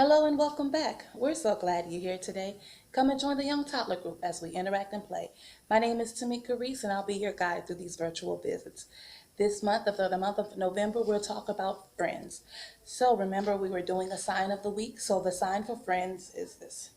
Hello and welcome back. We're so glad you're here today. Come and join the Young Toddler group as we interact and play. My name is Tamika Reese and I'll be your guide through these virtual visits. This month, the month of November, we'll talk about friends. So remember we were doing a sign of the week. So the sign for friends is this,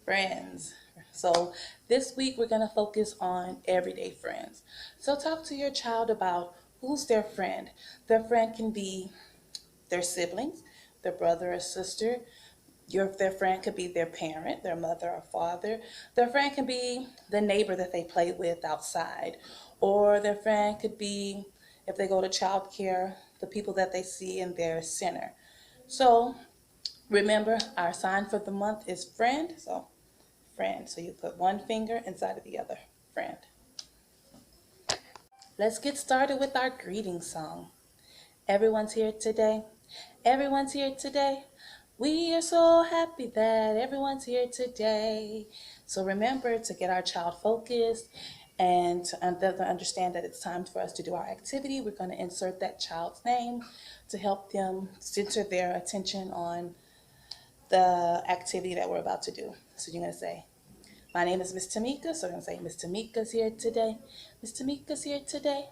friends. So this week we're going to focus on everyday friends. So talk to your child about who's their friend. Their friend can be their siblings, their brother or sister. Their friend could be their parent, their mother or father. Their friend can be the neighbor that they play with outside. Or their friend could be, if they go to child care, the people that they see in their center. So remember, our sign for the month is friend. So friend. So you put one finger inside of the other. Friend. Let's get started with our greeting song. Everyone's here today. Everyone's here today. We are so happy that everyone's here today. So remember to get our child focused and to understand that it's time for us to do our activity. We're going to insert that child's name to help them center their attention on the activity that we're about to do. So you're going to say, my name is Miss Tamika, so we're going to say, Miss Tamika's here today. Miss Tamika's here today.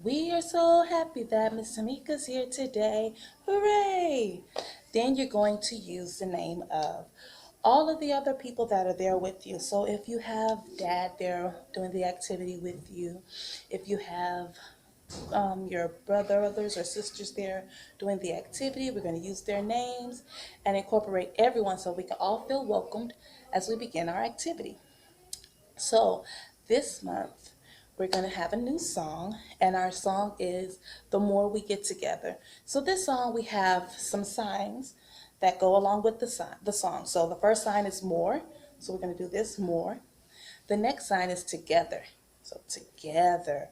We are so happy that Miss Tamika's here today. Hooray! Then you're going to use the name of all of the other people that are there with you. So if you have dad there doing the activity with you, if you have your brothers or sisters there doing the activity, we're going to use their names and incorporate everyone so we can all feel welcomed as we begin our activity. So this month we're going to have a new song, and our song is The More We Get Together. So this song, we have some signs that go along with the song. So the first sign is more. So we're going to do this, more. The next sign is together. So together.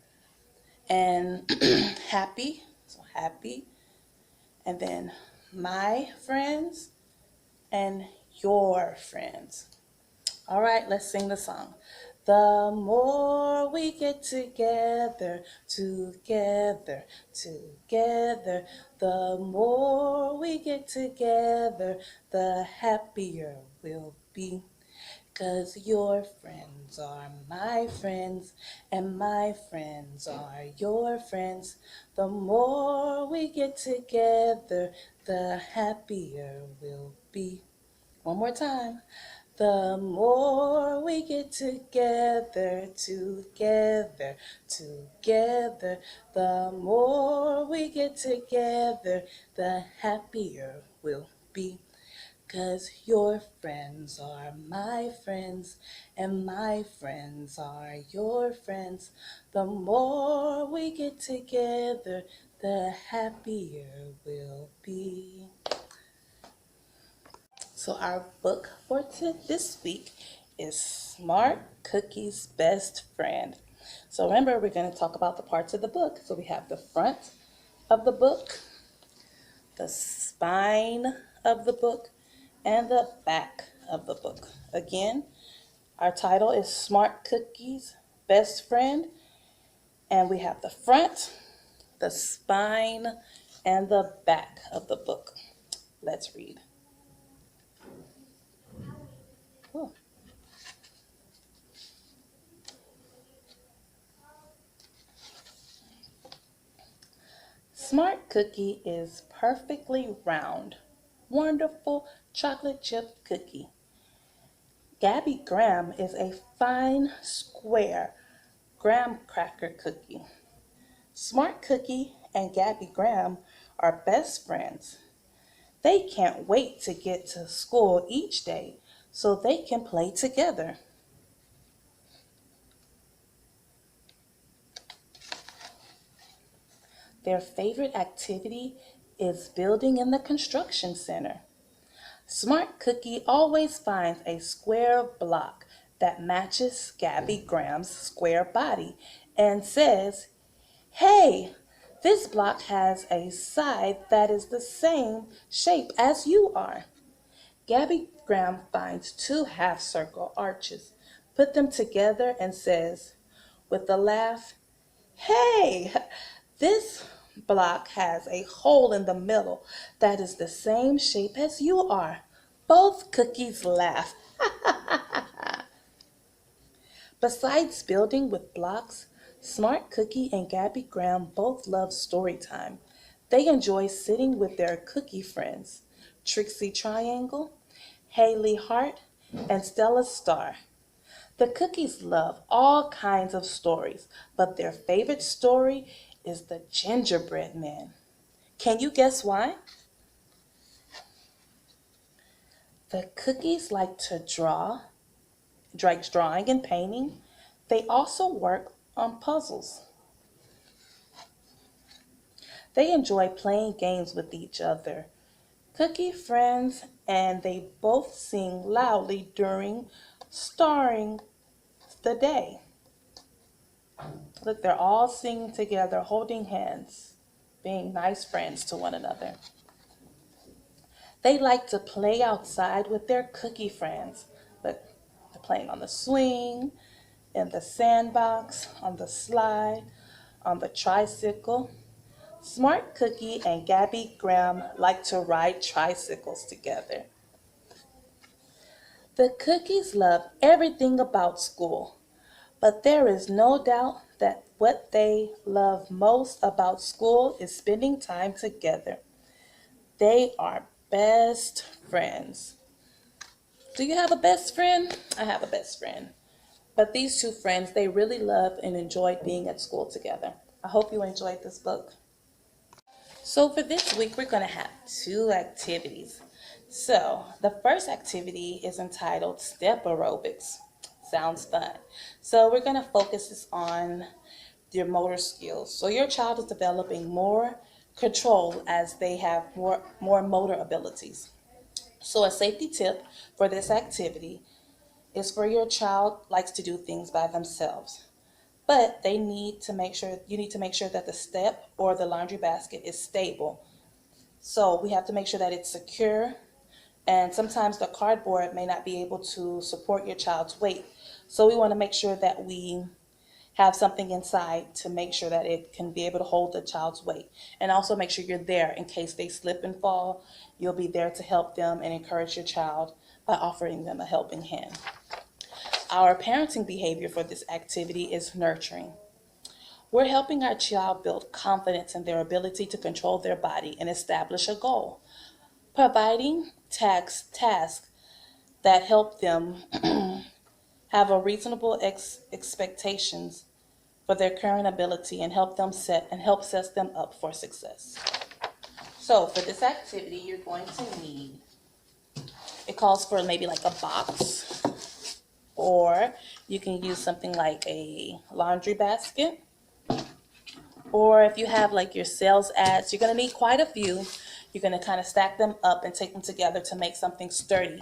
And happy. So happy. And then my friends and your friends. All right, let's sing the song. The more we get together, together, together, the more we get together, the happier we'll be. 'Cause your friends are my friends, and my friends are your friends. The more we get together, the happier we'll be. One more time. The more we get together, together, together, the more we get together, the happier we'll be. 'Cause your friends are my friends, and my friends are your friends. The more we get together, the happier we'll be. So our book for this week is Smart Cookie's Best Friend. So remember, we're going to talk about the parts of the book. So we have the front of the book, the spine of the book, and the back of the book. Again, our title is Smart Cookie's Best Friend. And we have the front, the spine, and the back of the book. Let's read. Oh. Smart Cookie is perfectly round, wonderful chocolate chip cookie. Gabby Graham is a fine, square graham cracker cookie. Smart Cookie and Gabby Graham are best friends. They can't wait to get to school each day so they can play together. Their favorite activity is building in the construction center. Smart Cookie always finds a square block that matches Gabby Graham's square body and says, "Hey, this block has a side that is the same shape as you are." Gabby Graham finds two half-circle arches, put them together and says, with a laugh, "Hey, this block has a hole in the middle that is the same shape as you are. Both cookies laugh. Besides building with blocks, Smart Cookie and Gabby Graham both love story time. They enjoy sitting with their cookie friends, Trixie Triangle, Haley Hart, and Stella Star. The cookies love all kinds of stories, but their favorite story is the gingerbread man. Can you guess why? The cookies like to drawing and painting. They also work on puzzles. They enjoy playing games with each other. Cookie friends, and they both sing loudly during starring the day. Look, they're all singing together, holding hands, being nice friends to one another. They like to play outside with their cookie friends. Look, they're playing on the swing, in the sandbox, on the slide, on the tricycle. Smart Cookie and Gabby Graham like to ride tricycles together. The cookies love everything about school, but there is no doubt that what they love most about school is spending time together. They are best friends. Do you have a best friend? I have a best friend. But these two friends, they really love and enjoyed being at school together. I hope you enjoyed this book. So for this week, we're going to have two activities. So the first activity is entitled Step Aerobics. Sounds fun. So we're going to focus this on your motor skills. So your child is developing more control as they have more motor abilities. So a safety tip for this activity is for your child likes to do things by themselves. But you need to make sure that the step or the laundry basket is stable. So we have to make sure that it's secure, and sometimes the cardboard may not be able to support your child's weight. So we want to make sure that we have something inside to make sure that it can be able to hold the child's weight. And also make sure you're there in case they slip and fall. You'll be there to help them and encourage your child by offering them a helping hand. Our parenting behavior for this activity is nurturing. We're helping our child build confidence in their ability to control their body and establish a goal. Providing tasks that help them have a reasonable expectations for their current ability and help set them up for success. So for this activity, you're going to need, it calls for maybe like a box, or you can use something like a laundry basket. Or if you have like your sales ads, you're going to need quite a few. You're going to kind of stack them up and take them together to make something sturdy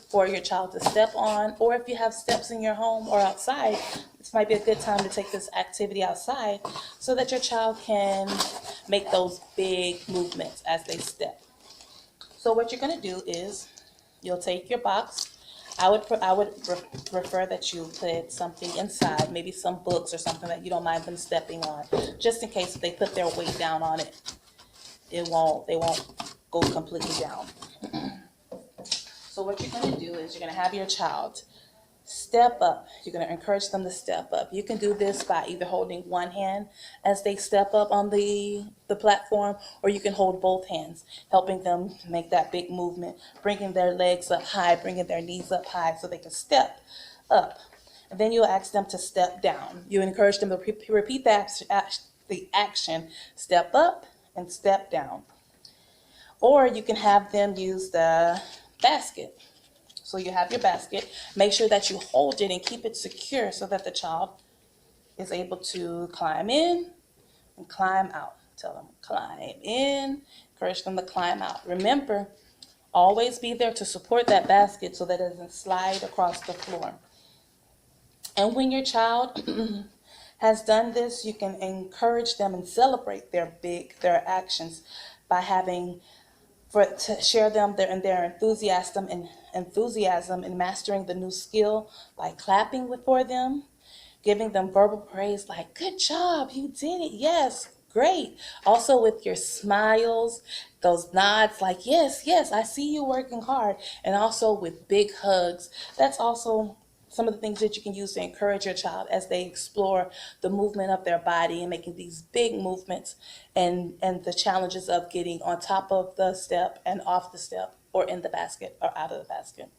for your child to step on. Or if you have steps in your home or outside, this might be a good time to take this activity outside so that your child can make those big movements as they step. So what you're going to do is you'll take your box. I would prefer that you put something inside, maybe some books or something that you don't mind them stepping on, just in case if they put their weight down on it, they won't go completely down. So what you're going to do is you're going to have your child step up. You're going to encourage them to step up. You can do this by either holding one hand as they step up on the platform, or you can hold both hands, helping them make that big movement, bringing their legs up high, bringing their knees up high so they can step up. And then you'll ask them to step down. You encourage them to repeat the action, step up and step down. Or you can have them use the basket. So you have your basket. Make sure that you hold it and keep it secure so that the child is able to climb in and climb out. Tell them climb in, encourage them to climb out. Remember, always be there to support that basket so that it doesn't slide across the floor. And when your child has done this, you can encourage them and celebrate their actions by having to share them their enthusiasm in mastering the new skill by clapping for them, giving them verbal praise like, good job, you did it, yes, Great. Also with your smiles, those nods like, yes, yes, I see you working hard. And also with big hugs. That's also some of the things that you can use to encourage your child as they explore the movement of their body and making these big movements and the challenges of getting on top of the step and off the step or in the basket or out of the basket.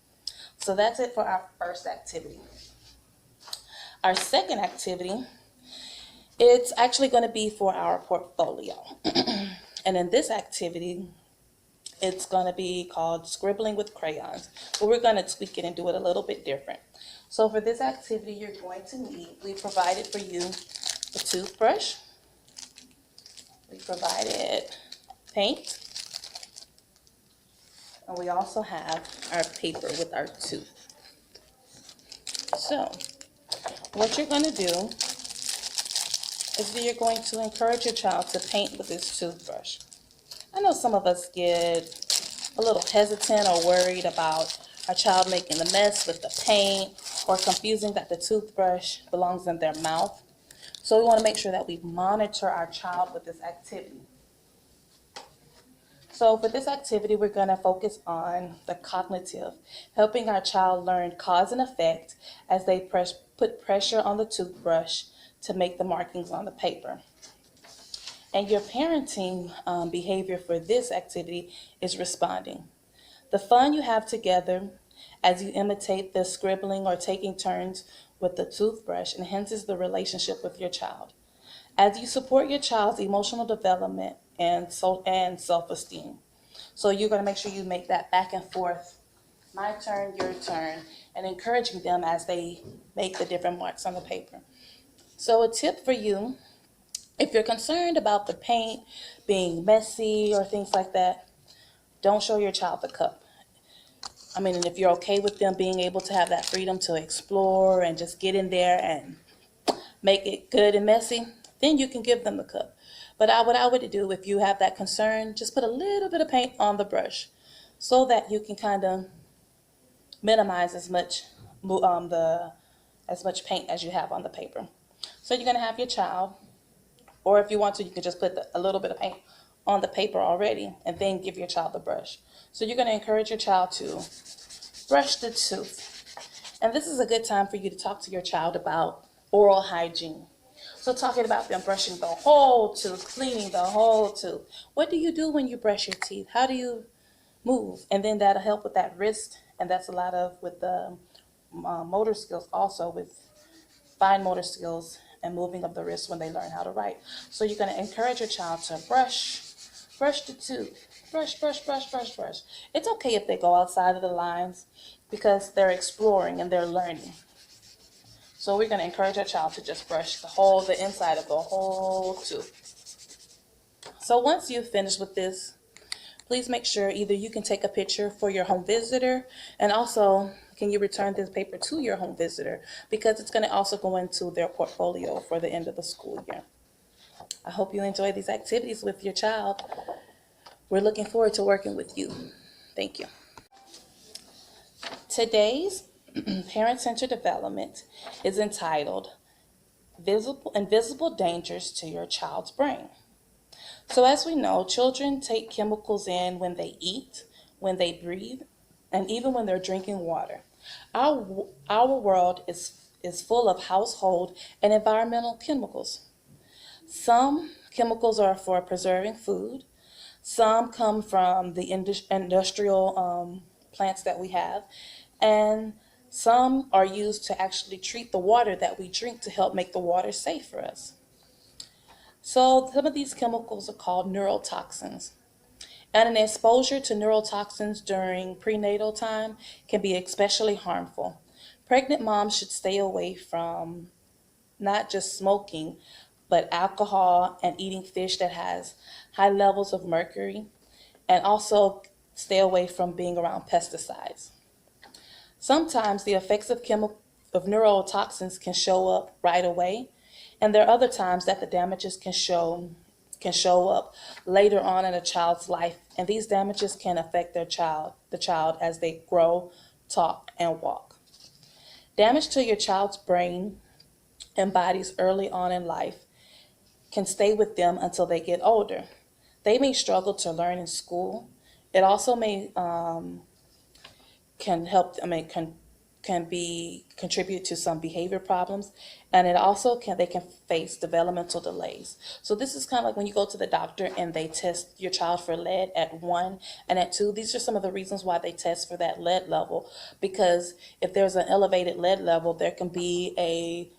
So that's it for our first activity. Our second activity, it's actually going to be for our portfolio. And in this activity, it's going to be called Scribbling with Crayons. But we're going to tweak it and do it a little bit different. So for this activity, you're going to need, we provided for you a toothbrush. We provided paint. And we also have our paper with our tooth. So what you're going to do is that you're going to encourage your child to paint with this toothbrush. I know some of us get a little hesitant or worried about our child making a mess with the paint or confusing that the toothbrush belongs in their mouth. So we want to make sure that we monitor our child with this activity. So for this activity, we're going to focus on the cognitive, helping our child learn cause and effect as they put pressure on the toothbrush to make the markings on the paper. And your parenting behavior for this activity is responding. The fun you have together as you imitate the scribbling or taking turns with the toothbrush enhances the relationship with your child. As you support your child's emotional development and self-esteem. So you're going to make sure you make that back and forth, my turn, your turn, and encouraging them as they make the different marks on the paper. So a tip for you, if you're concerned about the paint being messy or things like that, don't show your child the cup. I mean, and if you're okay with them being able to have that freedom to explore and just get in there and make it good and messy, then you can give them the cup. But what I would do if you have that concern, just put a little bit of paint on the brush so that you can kind of minimize as much as much paint as you have on the paper. So you're going to have your child, or if you want to, you can just put a little bit of paint on the paper already and then give your child the brush. So you're going to encourage your child to brush the tooth. And this is a good time for you to talk to your child about oral hygiene. So talking about them brushing the whole tooth, cleaning the whole tooth. What do you do when you brush your teeth? How do you move? And then that'll help with that wrist. And that's a lot of with the motor skills also, with fine motor skills and moving of the wrist when they learn how to write. So you're going to encourage your child to brush the tooth. Brush, brush, brush, brush, brush. It's okay if they go outside of the lines because they're exploring and they're learning. So we're going to encourage our child to just brush the inside of the whole tooth. So once you've finished with this, please make sure either you can take a picture for your home visitor, and also can you return this paper to your home visitor, because it's going to also go into their portfolio for the end of the school year. I hope you enjoy these activities with your child. We're looking forward to working with you. Thank you. Today's Parent-Centered Development is entitled Invisible Dangers to Your Child's Brain. So as we know, children take chemicals in when they eat, when they breathe, and even when they're drinking water. Our world is full of household and environmental chemicals. Some chemicals are for preserving food. Some come from the industrial plants that we have. And some are used to actually treat the water that we drink to help make the water safe for us. So some of these chemicals are called neurotoxins. And an exposure to neurotoxins during prenatal time can be especially harmful. Pregnant moms should stay away from not just smoking, but alcohol and eating fish that has high levels of mercury, and also stay away from being around pesticides. Sometimes the effects of neurotoxins can show up right away, and there are other times that the damages can show up later on in a child's life, and these damages can affect the child as they grow, talk, and walk. Damage to your child's brain and bodies early on in life can stay with them until they get older. They may struggle to learn in school. It also may can help. I mean, can be contribute to some behavior problems, and it also can they can face developmental delays. So this is kind of like when you go to the doctor and they test your child for lead at 1 and at 2. These are some of the reasons why they test for that lead level, because if there's an elevated lead level, there can be a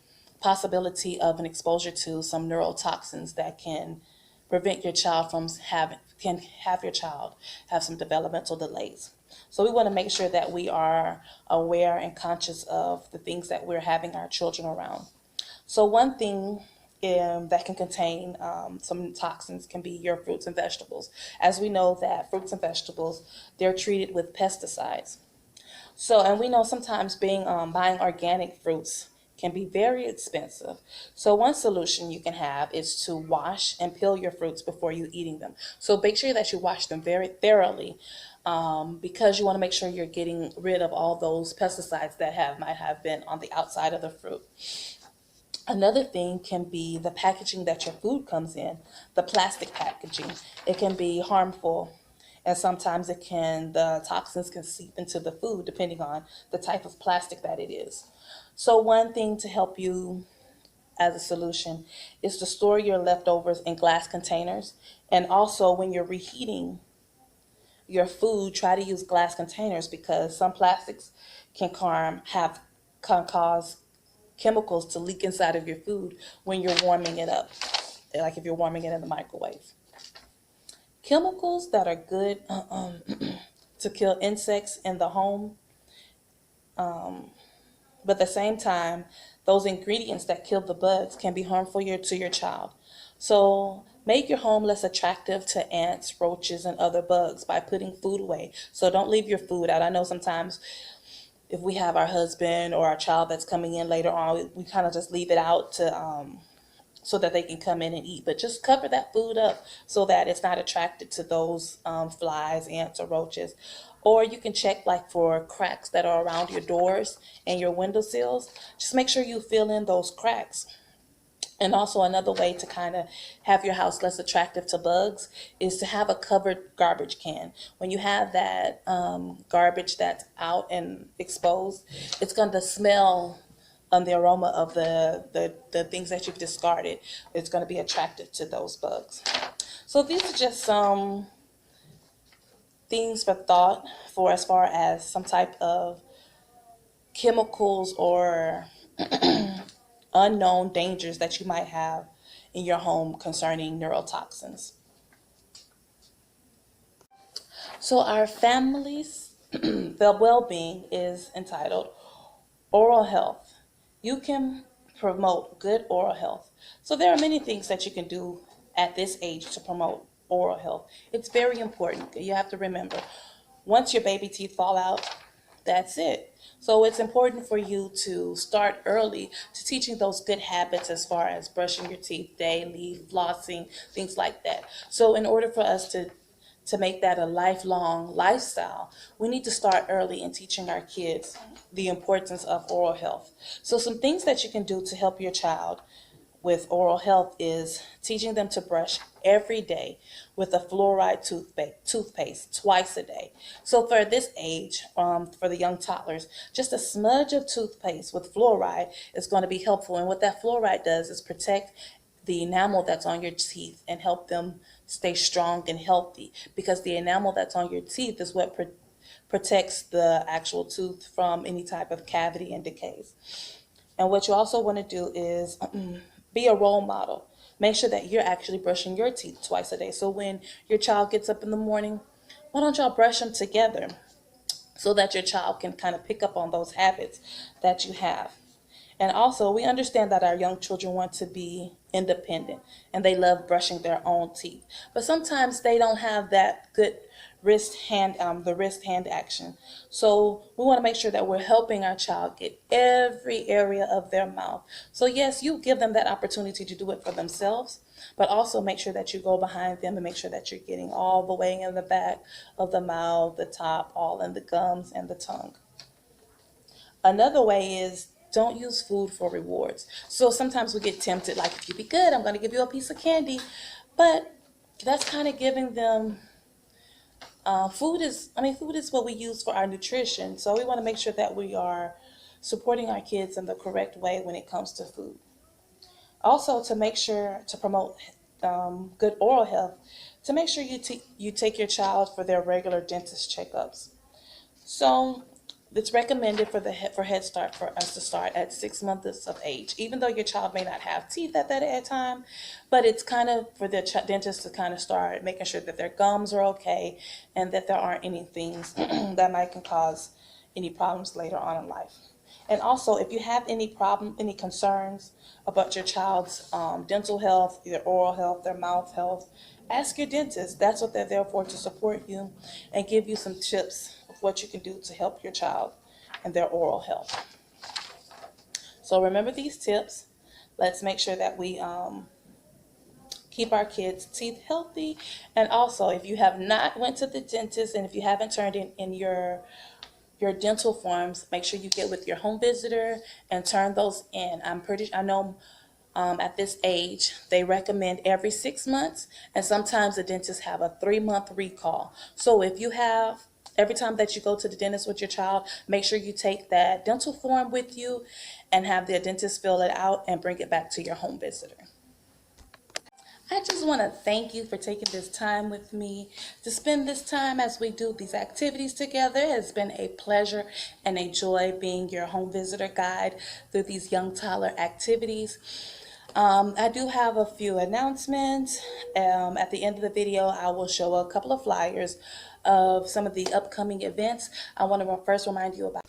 possibility of an exposure to some neurotoxins that can prevent your child from having can have your child have some developmental delays. So we want to make sure that we are aware and conscious of the things that we're having our children around. So one thing that can contain some toxins can be your fruits and vegetables. As we know that fruits and vegetables, they're treated with pesticides. So, and we know sometimes buying organic fruits can be very expensive. So one solution you can have is to wash and peel your fruits before you eating them. So make sure that you wash them very thoroughly, because you want to make sure you're getting rid of all those pesticides that might have been on the outside of the fruit. Another thing can be the packaging that your food comes in, the plastic packaging. It can be harmful, and sometimes the toxins can seep into the food depending on the type of plastic that it is. So one thing to help you as a solution is to store your leftovers in glass containers. And also when you're reheating your food, try to use glass containers, because some plastics can cause chemicals to leak inside of your food when you're warming it up, like if you're warming it in the microwave. Chemicals that are good to kill insects in the home, but at the same time, those ingredients that kill the bugs can be harmful to your child. So make your home less attractive to ants, roaches, and other bugs by putting food away. So don't leave your food out. I know sometimes if we have our husband or our child that's coming in later on, we kind of just leave it out to so that they can come in and eat. But just cover that food up so that it's not attracted to those flies, ants, or roaches. Or you can check like for cracks that are around your doors and your windowsills. Just make sure you fill in those cracks. And also another way to kind of have your house less attractive to bugs is to have a covered garbage can. When you have that garbage that's out and exposed, it's going to smell on the aroma of the things that you've discarded. It's going to be attractive to those bugs. So these are just some things for thought for as far as some type of chemicals or unknown dangers that you might have in your home concerning neurotoxins. So our families, the well-being is entitled Oral Health. You can promote good oral health. So there are many things that you can do at this age to promote oral health. It's very important. You have to remember, once your baby teeth fall out, that's it. So it's important for you to start early to teaching those good habits as far as brushing your teeth daily, flossing, things like that. So in order for us to make that a lifelong lifestyle, we need to start early in teaching our kids the importance of oral health. So some things that you can do to help your child with oral health is teaching them to brush every day with a fluoride toothpaste twice a day. So for this age, for the young toddlers, just a smudge of toothpaste with fluoride is going to be helpful. And what that fluoride does is protect the enamel that's on your teeth and help them stay strong and healthy, because the enamel that's on your teeth is what protects the actual tooth from any type of cavity and decays. And what you also want to do is be a role model. Make sure that you're actually brushing your teeth twice a day. So when your child gets up in the morning, why don't y'all brush them together so that your child can kind of pick up on those habits that you have. And also, we understand that our young children want to be independent and they love brushing their own teeth. But sometimes they don't have that good the wrist hand action. So we want to make sure that we're helping our child get every area of their mouth. So yes, you give them that opportunity to do it for themselves, but also make sure that you go behind them and make sure that you're getting all the way in the back of the mouth, the top, all in the gums and the tongue. Another way is Don't use food for rewards. So sometimes we get tempted, like, if you be good, I'm going to give you a piece of candy. But that's kind of giving them, food is what we use for our nutrition. So we want to make sure that we are supporting our kids in the correct way when it comes to food. Also, to make sure to promote good oral health, to make sure you take your child for their regular dentist checkups. So it's recommended for Head Start for us to start at 6 months of age, even though your child may not have teeth at that time. But it's kind of for the dentist to kind of start making sure that their gums are okay and that there aren't any things that might can cause any problems later on in life. And also, if you have any concerns about your child's dental health, their oral health, their mouth health, ask your dentist. That's what they're there for, to support you and give you some tips of what you can do to help your child and their oral health. So remember these tips. Let's make sure that we keep our kids' teeth healthy. And also, if you have not went to the dentist and if you haven't turned in your dental forms, make sure you get with your home visitor and turn those in. I know at this age, they recommend every 6 months, and sometimes the dentists have a 3-month recall. So if you have, every time that you go to the dentist with your child, make sure you take that dental form with you and have the dentist fill it out and bring it back to your home visitor. I just want to thank you for taking this time with me to spend this time as we do these activities together. It has been a pleasure and a joy being your home visitor guide through these young toddler activities. I do have a few announcements. At the end of the video, I will show a couple of flyers of some of the upcoming events. I want to first remind you about